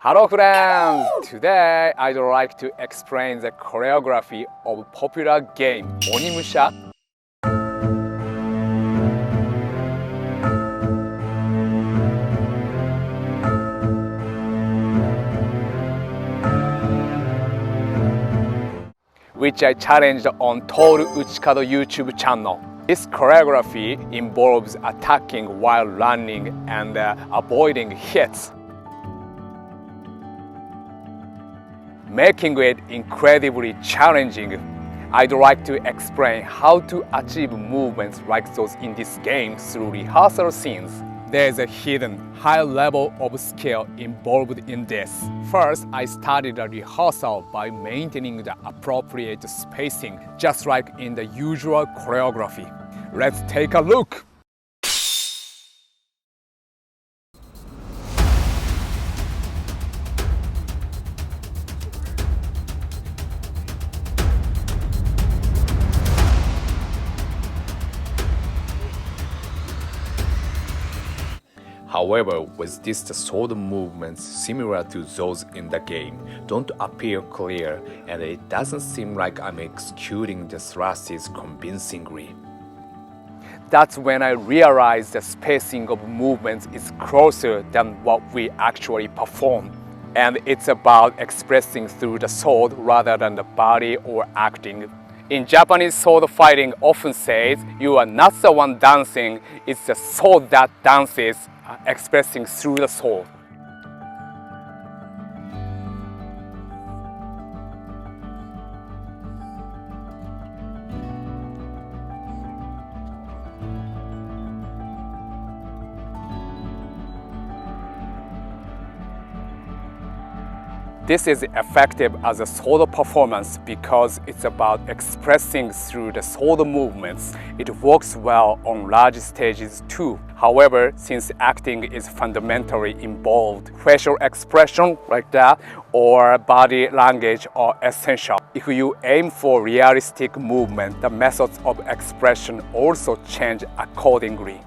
Hello friends! Today I'd like to explain the choreography of popular game ONIMUSHA. Which I challenged on Toru Uchikado YouTube channel. This choreography involves attacking while running and avoiding hits, making it incredibly challenging. I'd like to explain how to achieve movements like those in this game through rehearsal scenes. There's a hidden high level of skill involved in this. First, I started a rehearsal by maintaining the appropriate spacing, just like in the usual choreography. Let's take a look! However, with this, the sword movements similar to those in the game don't appear clear, and it doesn't seem like I'm executing the thrusts convincingly. That's when I realized the spacing of movements is closer than what we actually perform. And it's about expressing through the sword rather than the body or acting. In Japanese sword fighting often says, you are not the one dancing, it's the sword that dances, expressing through the sword. This is effective as a solo performance because it's about expressing through the solo movements. It works well on large stages too. However, since acting is fundamentally involved, facial expression like that or body language are essential. If you aim for realistic movement, the methods of expression also change accordingly.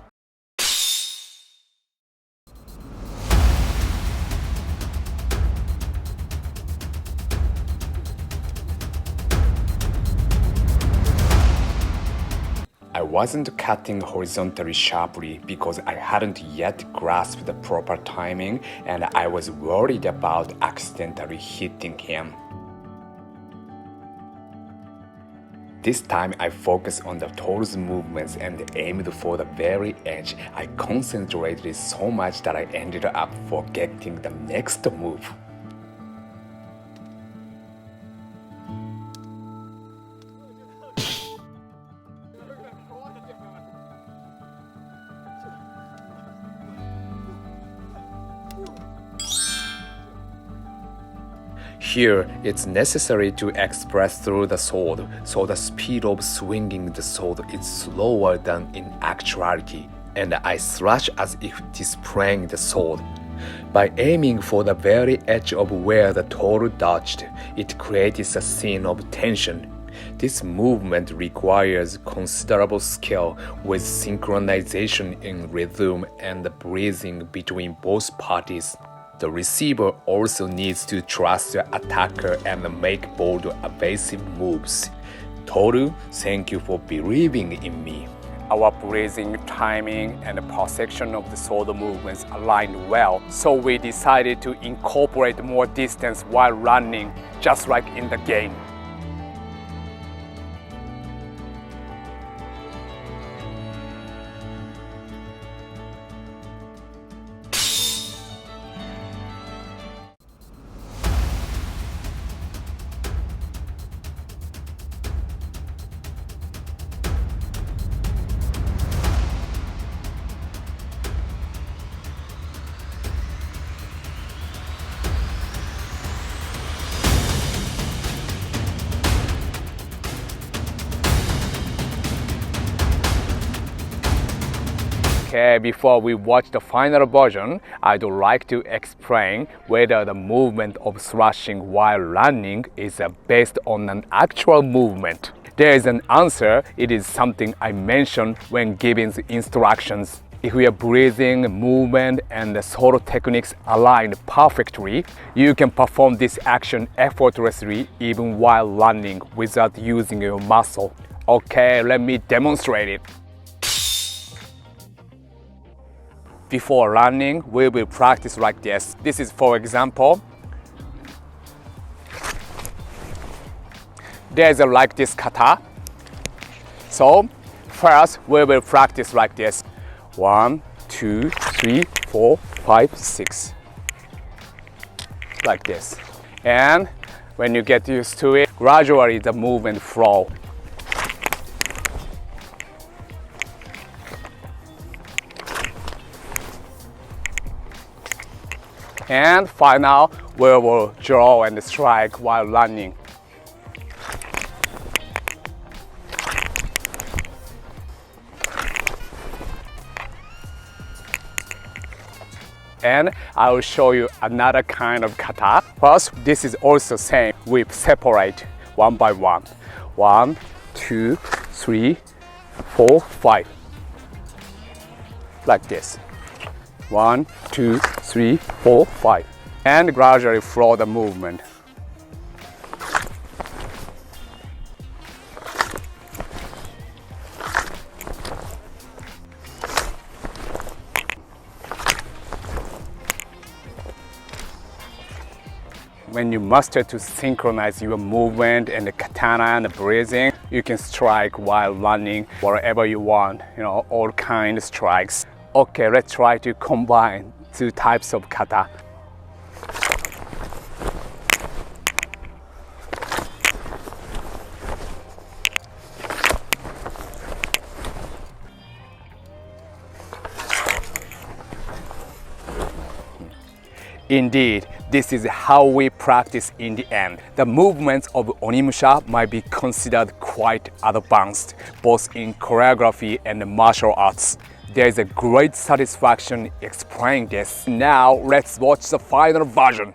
I wasn't cutting horizontally sharply because I hadn't yet grasped the proper timing and I was worried about accidentally hitting him. This time I focused on the Toru's movements and aimed for the very edge. I concentrated so much that I ended up forgetting the next move. Here, it's necessary to express through the sword, so the speed of swinging the sword is slower than in actuality, and I slash as if displaying the sword. By aiming for the very edge of where the Toru dodged, it creates a scene of tension. This movement requires considerable skill with synchronization in rhythm and breathing between both parties. The receiver also needs to trust the attacker and make bold, evasive moves. Toru, thank you for believing in me. Our breathing, timing, and the perception of the sword movements aligned well, so we decided to incorporate more distance while running, just like in the game. Okay, before we watch the final version, I'd like to explain whether the movement of thrashing while running is based on an actual movement. There is an answer. It is something I mentioned when giving the instructions. If your breathing, movement, and the solo techniques align perfectly, you can perform this action effortlessly even while running without using your muscle. Okay, let me demonstrate it. Before running, we will practice like this. This is, for example, there's a like this kata. So first we will practice like this. 1, 2, 3, 4, 5, 6. Like this. And when you get used to it, gradually the movement flow. And final, we will draw and strike while running. And I will show you another kind of kata. First, this is also same. We separate one by one. 1, 2, 3, 4, 5. Like this. 1, 2, 3, 4, 5. And gradually flow the movement. When you master to synchronize your movement and the katana and the breathing, you can strike while running wherever you want, all kinds of strikes. Okay, let's try to combine two types of kata. Indeed, this is how we practice in the end. The movements of ONIMUSHA might be considered quite advanced, both in choreography and martial arts. There is a great satisfaction explaining this. Now let's watch the final version.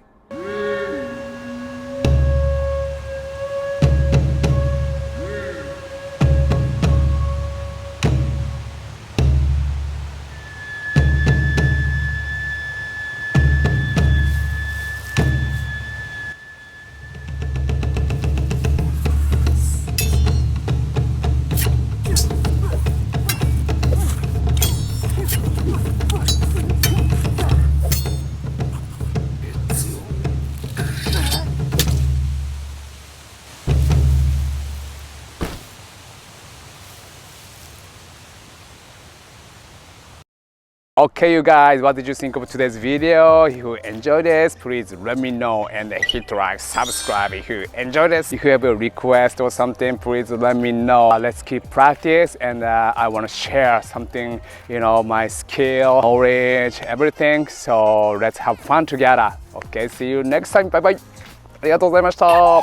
Okay, you guys, what did you think of today's video? If you enjoyed this, please let me know and hit like, subscribe if you enjoyed this. If you have a request or something, please let me know. Let's keep practice, and I want to share something, my skill, knowledge, everything. So let's have fun together. Okay, see you next time. Bye bye. ありがとうございました。